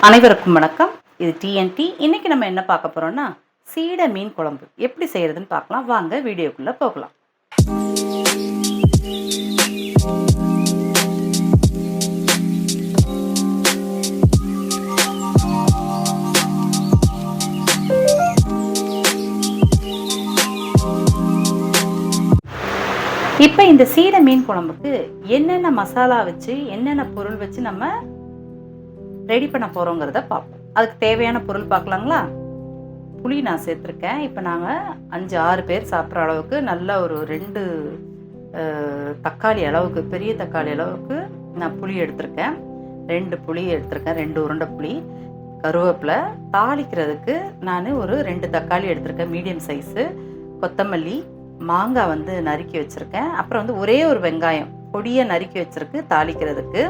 அனைவருக்கும் வணக்கம். இது டிஎன்டி. இன்னைக்கு நம்ம என்ன பார்க்க போறோம்னா, சீடை மீன் குழம்பு எப்படி செய்யறதுன்னு பார்க்கலாம். வாங்க வீடியோக்குள்ள போகலாம். இப்போ இந்த சீடை மீன் குழம்புக்கு என்னென்ன மசாலா வச்சு என்னென்ன பொருள் வச்சு நம்ம ரெடி பண்ண போகிறோங்கிறத பார்ப்போம். அதுக்கு தேவையான பொருள் பார்க்கலாங்களா? புளி நான் சேர்த்துருக்கேன். இப்போ நாங்கள் 5-6 பேர் சாப்பிட்ற அளவுக்கு நல்ல ஒரு 2 தக்காளி அளவுக்கு, பெரிய தக்காளி அளவுக்கு நான் புளி எடுத்திருக்கேன். 2 புளி எடுத்திருக்கேன், 2 உருண்டை புளி. கருவேப்பிலை தாளிக்கிறதுக்கு நான் ஒரு 2 தக்காளி எடுத்திருக்கேன், மீடியம் சைஸு. கொத்தமல்லி, மாங்காய் வந்து நறுக்கி வச்சுருக்கேன். அப்புறம் வந்து ஒரே ஒரு வெங்காயம் பொடியை நறுக்கி வச்சுருக்கு தாளிக்கிறதுக்கு.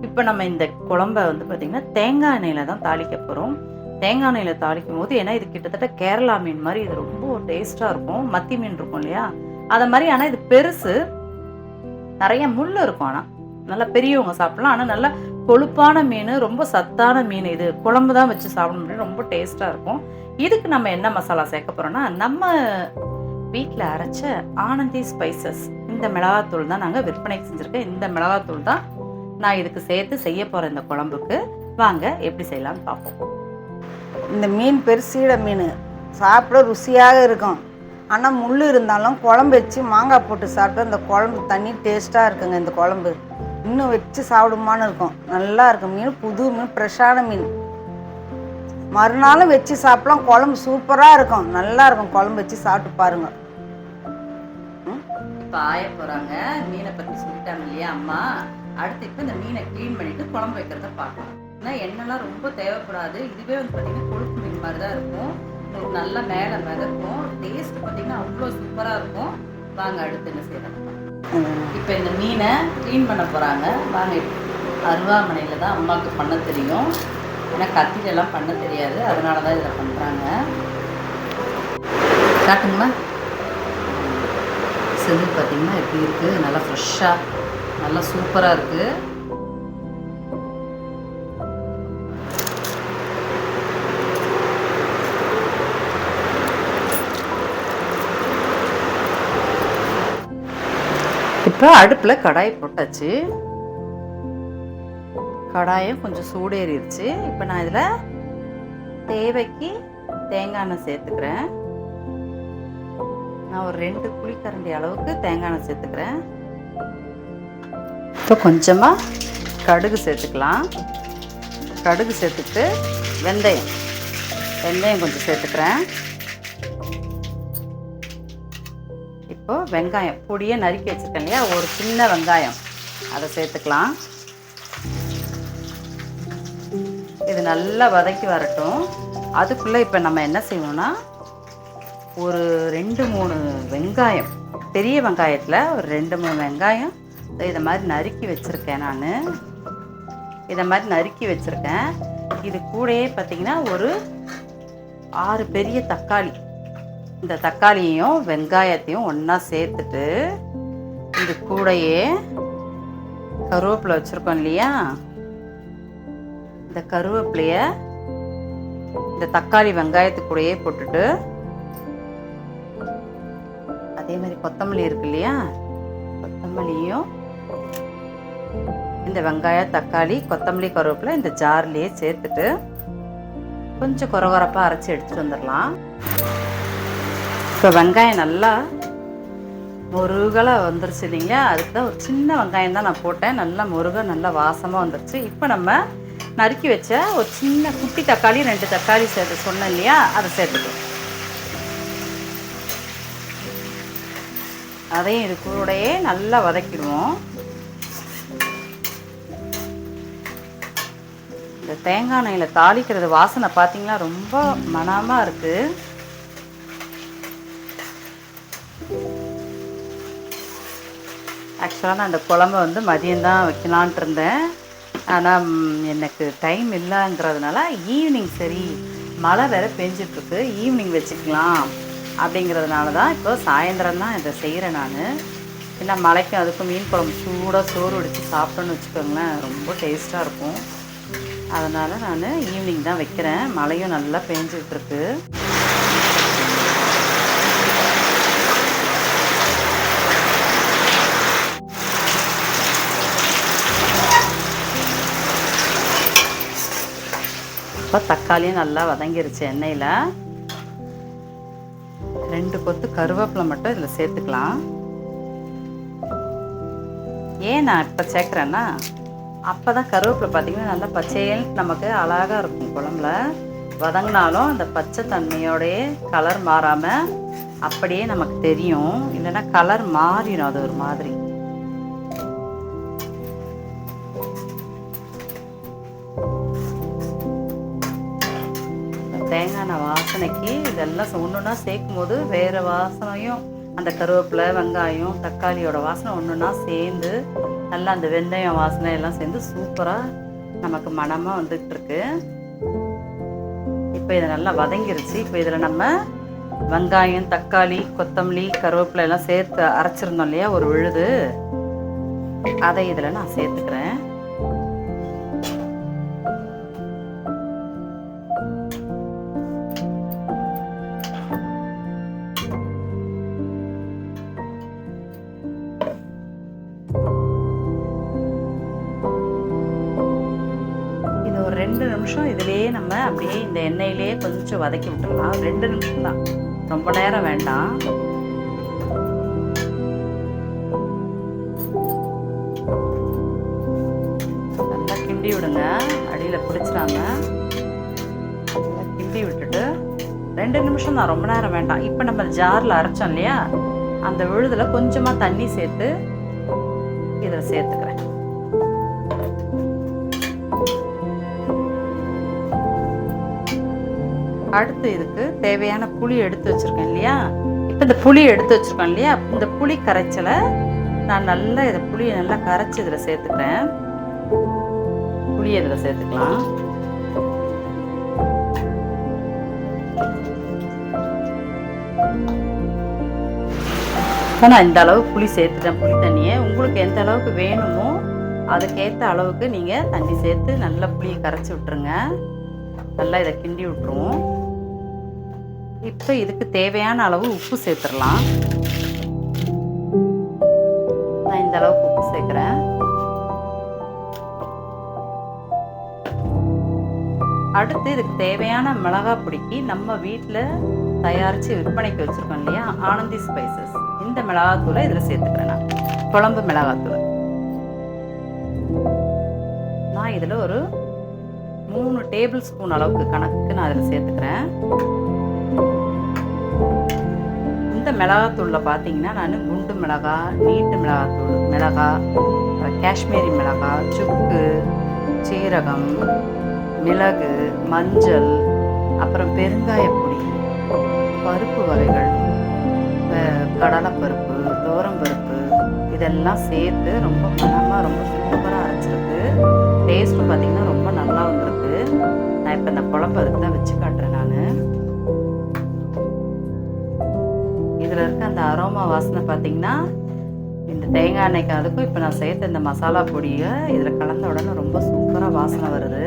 இப்போ நம்ம இந்த குழம்பை வந்து பார்த்திங்கன்னா தேங்காய் எண்ணெயில் தான் தாளிக்க போகிறோம். தேங்காய் எண்ணெயில் தாளிக்கும் போது, ஏன்னா இது கிட்டத்தட்ட கேரளா மீன் மாதிரி இது ரொம்ப டேஸ்ட்டாக இருக்கும். மத்தி மீன் இருக்கும் இல்லையா, அதை மாதிரி. ஆனால் இது பெருசு, நிறைய முள் இருக்கும். ஆனால் நல்லா பெரியவங்க சாப்பிட்லாம். ஆனால் நல்லா கொழுப்பான மீன், ரொம்ப சத்தான மீன். இது குழம்பு தான் வச்சு சாப்பிட முடியும், ரொம்ப டேஸ்ட்டாக இருக்கும். இதுக்கு நம்ம என்ன மசாலா சேர்க்க போகிறோம்னா, நம்ம வீட்டில் அரைச்ச ஆனந்தி ஸ்பைசஸ், இந்த மிளகாத்தூள் தான் நாங்கள் விற்பனைக்கு செஞ்சுருக்கேன். இந்த மிளகாத்தூள் தான் நான் இதுக்கு சேர்த்து செய்ய போகிறேன் இந்த குழம்புக்கு. வாங்க எப்படி செய்யலாம்னு பார்ப்போம். இந்த மீன் சீடை மீன் சாப்பிட ருசியாக இருக்கும். ஆனால் முள் இருந்தாலும் குழம்பு வச்சு மாங்காய் போட்டு சாப்பிட்டா இந்த குழம்பு தண்ணி டேஸ்ட்டாக இருக்குங்க. இந்த குழம்பு இன்னும் வச்சு சாப்பிடுமான்னு இருக்கும். நல்லா இருக்கும் மீன், புது மீன், ஃப்ரெஷ்ஷான மீன். மறுநாளும் வச்சு சாப்பிடலாம். குழம்பு சூப்பராக இருக்கும், நல்லா இருக்கும். குழம்பு வச்சு சாப்பிட்டு பாருங்கள். இப்போ ஆய போகிறாங்க. மீனை பற்றி சொல்லிட்டாங்க இல்லையா அம்மா. அடுத்து இப்போ இந்த மீனை க்ளீன் பண்ணிவிட்டு குழம்பு வைக்கிறத பார்க்கலாம். ஏன்னா எண்ணெய்லாம் ரொம்ப தேவைப்படாது. இதுவே வந்து பார்த்திங்கன்னா கொழுப்பு மீன் மாதிரி தான் இருக்கும். உங்களுக்கு நல்லா மேலே மிதக்கும். டேஸ்ட் பார்த்திங்கன்னா அவ்வளோ சூப்பராக இருக்கும். வாங்க அடுத்து என்ன செய்யலாம். இப்போ இந்த மீனை க்ளீன் பண்ண போகிறாங்க. வாங்க. அருவாமனையில் தான் அம்மாவுக்கு பண்ண தெரியும், ஏன்னா கத்திலெல்லாம் பண்ண தெரியாது. அதனால தான் இதை பண்ணுறாங்க. காட்டுங்களா? செஞ்சு பார்த்திங்கன்னா எப்படி இருக்குது, நல்லா ஃப்ரெஷ்ஷாக, நல்லா சூப்பராக இருக்குது. இப்போ அடுப்பில் கடாய் போட்டாச்சு. கடாயம் கொஞ்சம் சூடேறிடுச்சு. இப்போ நான் இதில் தேவைக்கு தேங்காய் எண்ணெய் சேர்த்துக்கிறேன். நான் ஒரு 2 புளிக்கரண்டி அளவுக்கு தேங்காய் எண்ணெய் சேர்த்துக்கிறேன். இப்போ கொஞ்சமாக கடுகு சேர்த்துக்கலாம். கடுகு சேர்த்துட்டு வெந்தயம் கொஞ்சம் சேர்த்துக்கிறேன். இப்போ வெங்காயம் பொடியை நறுக்கி வச்சுருக்கேன் இல்லையா, ஒரு சின்ன வெங்காயம், அதை சேர்த்துக்கலாம். இது நல்லா வதக்கி வரட்டும். அதுக்குள்ளே இப்போ நம்ம என்ன செய்வோம்னா, ஒரு 2-3 வெங்காயம், பெரிய வெங்காயத்தில் ஒரு 2-3 வெங்காயம் இதை மாதிரி நறுக்கி வச்சுருக்கேன். நான் இதை மாதிரி நறுக்கி வச்சுருக்கேன். இது கூடயே பார்த்திங்கன்னா ஒரு 6 பெரிய தக்காளி. இந்த தக்காளியையும் வெங்காயத்தையும் ஒன்றா சேர்த்துட்டு, இது கூடயே கருவேப்பிலை வச்சுருக்கோம் இல்லையா, இந்த கருவேப்பிலையை இந்த தக்காளி வெங்காயத்துக்கூடையே போட்டுட்டு, அதே மாதிரி கொத்தமல்லி இருக்கு இல்லையா, கொத்தமல்லியும் இந்த வெங்காயம், தக்காளி, கொத்தமல்லி, கருவேப்பிலை இந்த ஜார்லேயே சேர்த்துட்டு கொஞ்சம் கொரகொரப்பாக அரைச்சி எடுத்துகிட்டு வந்துடலாம். இப்போ வெங்காயம் நல்லா முருகலாக வந்துருச்சு இல்லைங்களா, அதுக்கு தான் ஒரு சின்ன வெங்காயம் தான் நான் போட்டேன். நல்லா முருக, நல்லா வாசமாக வந்துருச்சு. இப்போ நம்ம நறுக்கி வச்ச ஒரு சின்ன குட்டி தக்காளி, 2 தக்காளி சேர்த்து சொன்னேன் இல்லையா, அதை சேர்த்துக்கலாம். அதையும் இது கூடயே நல்லா வதக்கிடுவோம். இந்த தேங்காய் எண்ணெயில் தாளிக்கிறது வாசனை பார்த்தீங்களா, ரொம்ப மணமாக இருக்குது. ஆக்சுவலாக நான் இந்த குழம்பு வந்து மதியம்தான் வைக்கலான்ட்டு இருந்தேன். ஆனால் எனக்கு டைம் இல்லைங்கிறதுனால ஈவினிங், சரி மழை வேறு பெஞ்சிட்ருக்கு, ஈவினிங் வச்சுக்கலாம் அப்படிங்கிறதுனால தான் இப்போ சாயந்தரம் தான் இதை செய்கிறேன் நான். ஏன்னா மழைக்கும் அதுக்கும் மீன் குழம்பு சூடாக சோறு வடித்து சாப்பிட்டோன்னு வச்சுக்கோங்களேன், ரொம்ப டேஸ்ட்டாக இருக்கும். அதனால் நான் ஈவினிங் தான் வைக்கிறேன். மழையும் நல்லா பெஞ்சிட்ருக்கு. இப்போ தக்காளியும் நல்லா வதங்கிருச்சு எண்ணெயில். 2 கொத்து கருவேப்பிலை மட்டும் இதில் சேர்த்துக்கலாம். ஏன் நான் இப்போ சேர்க்குறேன்னா, அப்போ தான் கருவேப்பிலை பார்த்திங்கன்னா நல்லா பச்சையில் நமக்கு அழகாக இருக்கும். குழம்புல வதங்கினாலும் அந்த பச்சை தன்மையோடையே கலர் மாறாமல் அப்படியே நமக்கு தெரியும். இல்லைன்னா கலர் மாறிடும் அது ஒரு மாதிரி. தேங்காய் எண்ணெய் வாசனைக்கு இதெல்லாம் ஒன்றுன்னா சேர்க்கும் போது வேறு வாசனையும், அந்த கருவேப்பிலை வெங்காயம் தக்காளியோட வாசனை ஒன்றுன்னா சேர்ந்து நல்லா அந்த வெந்தயம் வாசனை எல்லாம் சேர்ந்து சூப்பராக நமக்கு மணமாக வந்துட்டு இருக்கு. இப்போ இதை நல்லா வதங்கிருச்சு. இப்போ இதில் நம்ம வெங்காயம் தக்காளி கொத்தமல்லி கருவேப்பிலை எல்லாம் சேர்த்து அரைச்சிருந்தோம் இல்லையா ஒரு விழுது, அதை இதில் நான் சேர்த்துக்கிறேன். ஒரு 2 நிமிஷம் இதிலேயே நம்ம அப்படியே இந்த எண்ணெயிலேயே கொஞ்சம் வதக்கி விட்டுடலாம். 2 நிமிஷம் தான், ரொம்ப நேரம் வேண்டாம். நல்லா கிண்டி விடுங்க, அடியில் பிடிச்சிடாம நல்லா கிண்டி விட்டுட்டு 2 நிமிஷம் தான், ரொம்ப நேரம் வேண்டாம். இப்போ நம்ம ஜாரில் அரைச்சோம் இல்லையா, அந்த விழுதில் கொஞ்சமாக தண்ணி சேர்த்து இதில் சேர்த்துக்கிறேன். அடுத்து இதுக்கு தேவையான புளி எடுத்து வச்சுருக்கேன் இல்லையா, இப்போ இந்த புளி எடுத்து வச்சுருக்கோம் இல்லையா, இந்த புளி கரைச்சலை நான் நல்லா இதை புளியை நல்லா கரைச்சி இதில் சேர்த்துக்கிறேன். புளியை இதில் சேர்த்துக்கலாம். நான் இந்த அளவு புளி சேர்த்துட்டேன், புளி தண்ணியை. உங்களுக்கு எந்த அளவுக்கு வேணுமோ அதுக்கேற்ற அளவுக்கு நீங்கள் தண்ணி சேர்த்து நல்லா புளியை கரைச்சி விட்டுருங்க. நல்லா இதை கிண்டி விட்டுருவோம். இப்போ இதுக்கு தேவையான அளவு உப்பு சேர்த்துடலாம். நான் இந்த அளவுக்கு உப்பு சேர்க்குறேன். அடுத்து இதுக்கு தேவையான மிளகாய் பொடிக்கு நம்ம வீட்டில் தயாரித்து விற்பனைக்கு வச்சுருக்கோம் இல்லையா, ஆனந்தி ஸ்பைசஸ், இந்த மிளகாத்தூளை இதில் சேர்த்துக்கிறேன். நான் குழம்பு மிளகாத்தூள் நான் இதில் ஒரு 3 டேபிள் ஸ்பூன் அளவுக்கு கணக்கு நான் அதில் சேர்த்துக்கிறேன். இந்த மிளகாத்தூளில் பார்த்தீங்கன்னா நான் குண்டு மிளகாய், நீட்டு மிளகாய், காஷ்மீரி மிளகாய், சுக்கு, சீரகம், மிளகு, மஞ்சள், அப்புறம் பெருங்காயப்பொடி, பருப்பு வகைகள், கடலைப்பருப்பு, துவரம்பருப்பு, இதெல்லாம் சேர்த்து ரொம்ப மனமாக ரொம்ப சூப்பராக அரைச்சிருக்கு. டேஸ்ட்டும் பார்த்திங்கன்னா ரொம்ப நல்லா வந்திருக்கு. நான் இப்போ இந்த குழம்பு அதுக்கு தான் வச்சு காட்டுறேன். நான் இதில் இருக்க அந்த அரோமா வாசனை பார்த்திங்கன்னா இந்த தேங்காய் எண்ணெய்க்கு அதுக்கும் இப்போ நான் சேர்த்த இந்த மசாலா பொடியை இதில் கலந்த உடனே ரொம்ப சூப்பராக வாசனை வருது.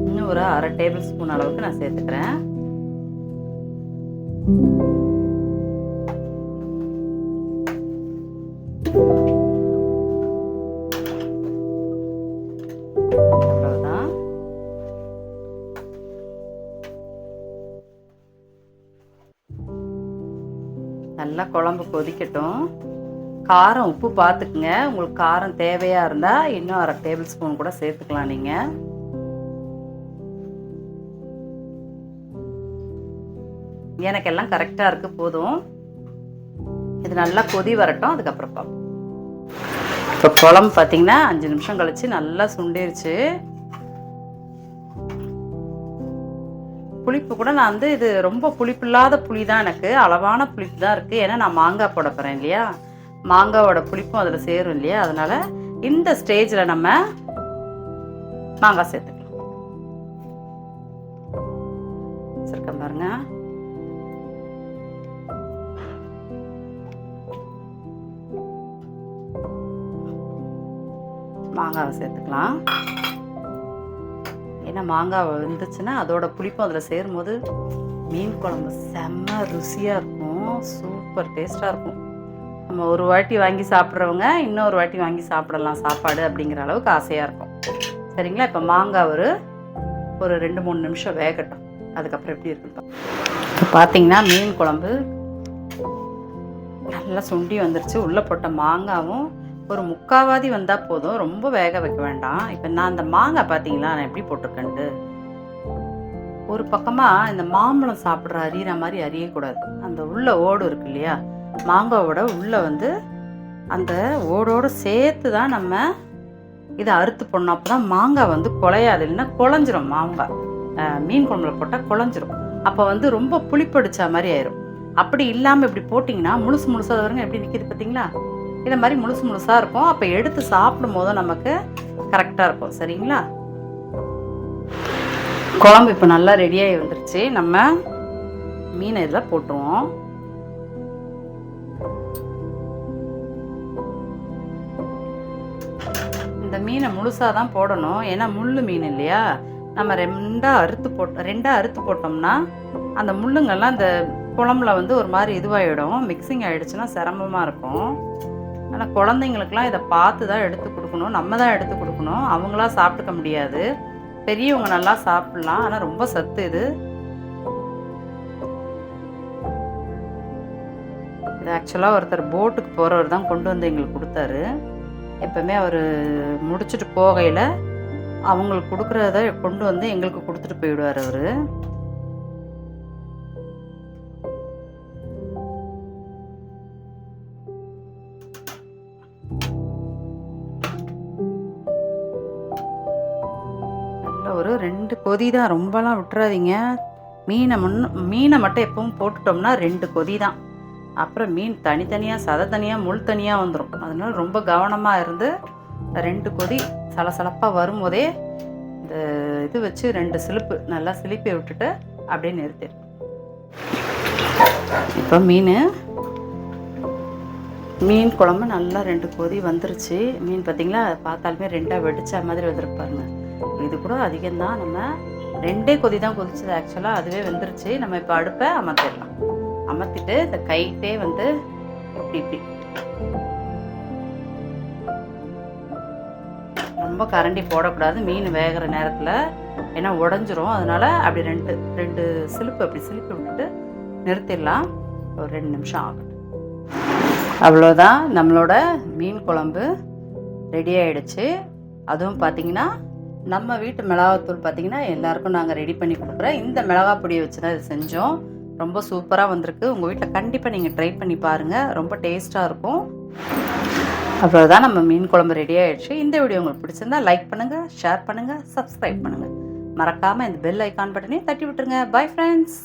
இன்னும் ஒரு 1/2 டேபிள் ஸ்பூன் அளவுக்கு நான் சேர்த்துக்கிறேன். அவ்வளோதான். நல்லா குழம்பு கொதிக்கட்டும். காரம் உப்பு பார்த்துக்குங்க. உங்களுக்கு காரம் தேவையாக இருந்தால் இன்னும் 1/2 டேபிள் ஸ்பூன் கூட சேர்த்துக்கலாம் நீங்கள். எனக்கு எல்லாம் கரெக்டாக இருக்குது, போதும். இது நல்லா கொதி வரட்டும், அதுக்கப்புறம் பார்ப்போம். இப்போ குழம்பு பார்த்தீங்கன்னா 5 நிமிஷம் கழிச்சு நல்லா சுண்டிருச்சு. புளிப்பு கூட நான் இது ரொம்ப புளிப்பு இல்லாத புளி தான், எனக்கு அளவான புளிப்பு தான் இருக்குது. ஏன்னா நான் மாங்காய் போட போகிறேன் இல்லையா, மாங்காவோட புளிப்பும் அதில் சேரும் இல்லையா, அதனால் இந்த ஸ்டேஜில் நம்ம மாங்காய் சேர்த்துக்கலாம். வச்சுருக்கேன் பாருங்க. மாங்காவை சேர்த்துக்கலாம். ஏன்னா மாங்காய் வந்துச்சுன்னா அதோட புளிப்பும் அதில் சேரும்போது மீன் குழம்பு செம்ம ருசியாக இருக்கும், சூப்பர் டேஸ்ட்டாக இருக்கும். நம்ம ஒரு வாட்டி வாங்கி சாப்பிட்றவங்க இன்னொரு வாட்டி வாங்கி சாப்பிடலாம் சாப்பாடு அப்படிங்கிற அளவுக்கு ஆசையாக இருக்கும். சரிங்களா? இப்போ மாங்காய் ஒரு 2-3 நிமிஷம் வேகட்டும். அதுக்கப்புறம் எப்படி இருக்குன்னு இப்போ பார்த்தீங்கன்னா மீன் குழம்பு நல்லா சுண்டி வந்துருச்சு. உள்ளே போட்ட மாங்காவும் ஒரு 3/4 வந்தால் போதும், ரொம்ப வேக வைக்க வேண்டாம். இப்போ நான் அந்த மாங்காய் பார்த்தீங்களா நான் எப்படி போட்டிருக்கேன்ட்டு, ஒரு பக்கமாக இந்த மாம்பழம் சாப்பிட்ற அரியிற மாதிரி அரியக்கூடாது. அந்த உள்ள ஓடு இருக்கு இல்லையா, மாங்காவோட உள்ளே அந்த ஓடோடு சேர்த்து தான் நம்ம இதை அறுத்து போடணும். அப்போ தான் மாங்காய் குலையாது, இல்லைன்னா குழஞ்சிரும். மாங்காய் மீன் குழம்புல போட்டால் குழஞ்சிரும். அப்போ ரொம்ப புளிப்படிச்ச மாதிரி ஆயிரும். அப்படி இல்லாமல் இப்படி போட்டிங்கன்னா முழுசாக வருங்க எப்படி நிற்கிது பார்த்தீங்களா, இதை மாதிரி முழுசாக இருக்கும். அப்போ எடுத்து சாப்பிடும் போதும் நமக்கு கரெக்டாக இருக்கும். சரிங்களா? குழம்பு இப்போ நல்லா ரெடியாகி வந்துருச்சு. நம்ம மீனை இதில் போட்டுருவோம். இந்த மீனை முழுசாக தான் போடணும், ஏன்னா முள் மீன் இல்லையா. நம்ம ரெண்டாக அறுத்து போட்டோம்னா அந்த முள்ளுங்கள்லாம் அந்த குழம்புல ஒரு மாதிரி இதுவாகிடும், மிக்சிங் ஆகிடுச்சுன்னா சிரமமாக இருக்கும். ஆனால் குழந்தைங்களுக்குலாம் இதை பார்த்து தான் எடுத்து கொடுக்கணும், நம்ம தான் எடுத்து கொடுக்கணும். அவங்களாம் சாப்பிட்டுக்க முடியாது, பெரியவங்க நல்லா சாப்பிட்லாம். ஆனால் ரொம்ப சத்து இது. இது ஆக்சுவலாக ஒருத்தர் போட்டுக்கு போகிறவர் தான் கொண்டு வந்து எங்களுக்கு கொடுத்தாரு. எப்போவுமே அவர் முடிச்சுட்டு போகையில் அவங்களுக்கு கொடுக்குறத கொண்டு வந்து எங்களுக்கு கொடுத்துட்டு போயிடுவார் அவர். ஒரு 2 கொதி தான், ரொம்பலாம் விட்டுறாதீங்க. மீனை மட்டும் எப்பவும் போட்டுட்டோம்னா 2 கொதி தான். அப்புறம் மீன் தனித்தனியாக சதை தனியாக முள் தனியாக வந்துடும். அதனால ரொம்ப கவனமாக இருந்து 2 கொதி சலசலப்பாக வரும்போதே இந்த இது வச்சு 2 சிலுப்பு நல்லா சிலிப்பி விட்டுட்டு அப்படியே நிறுத்திடும். இப்போ மீன் குழம்பு நல்லா 2 கொதி வந்துருச்சு. மீன் பார்த்திங்களா, பார்த்தாலுமே 2ஆக வெடிச்ச மாதிரி வந்துருப்பாருங்க. இது கூட அதிகம்தான். நம்ம 2 கொதி தான் கொதிச்சது ஆக்சுவலாக, அதுவே வெந்துருச்சு. நம்ம இப்போ அடுப்பை அமர்த்திடலாம். அமர்த்திட்டு இந்த கைட்டே இப்படி ரொம்ப கரண்டி போடக்கூடாது மீன் வேகிற நேரத்தில், ஏன்னா உடஞ்சிரும். அதனால அப்படி 2 சிலுப்பு அப்படி சிலுப்பி விட்டுட்டு நிறுத்திடலாம். ஒரு 2 நிமிஷம் ஆகட்டும். அவ்வளோதான், நம்மளோட மீன் குழம்பு ரெடி ஆகிடுச்சு. அதுவும் பார்த்திங்கன்னா நம்ம வீட்டு மிளகாத்தூள் பார்த்திங்கன்னா எல்லாருக்கும் நாங்கள் ரெடி பண்ணி கொடுக்குறோம். இந்த மிளகா பொடியை வச்சு தான் இது செஞ்சோம். ரொம்ப சூப்பராக வந்திருக்கு. உங்கள் வீட்டில் கண்டிப்பாக நீங்கள் ட்ரை பண்ணி பாருங்கள், ரொம்ப டேஸ்ட்டாக இருக்கும். அவ்வளோதான், நம்ம மீன் குழம்பு ரெடி ஆகிடுச்சு. இந்த வீடியோ உங்களுக்கு பிடிச்சிருந்தா லைக் பண்ணுங்கள், ஷேர் பண்ணுங்கள், சப்ஸ்கிரைப் பண்ணுங்கள். மறக்காமல் இந்த பெல் ஐக்கான் பட்டனையும் தட்டி விட்டுருங்க. Bye friends.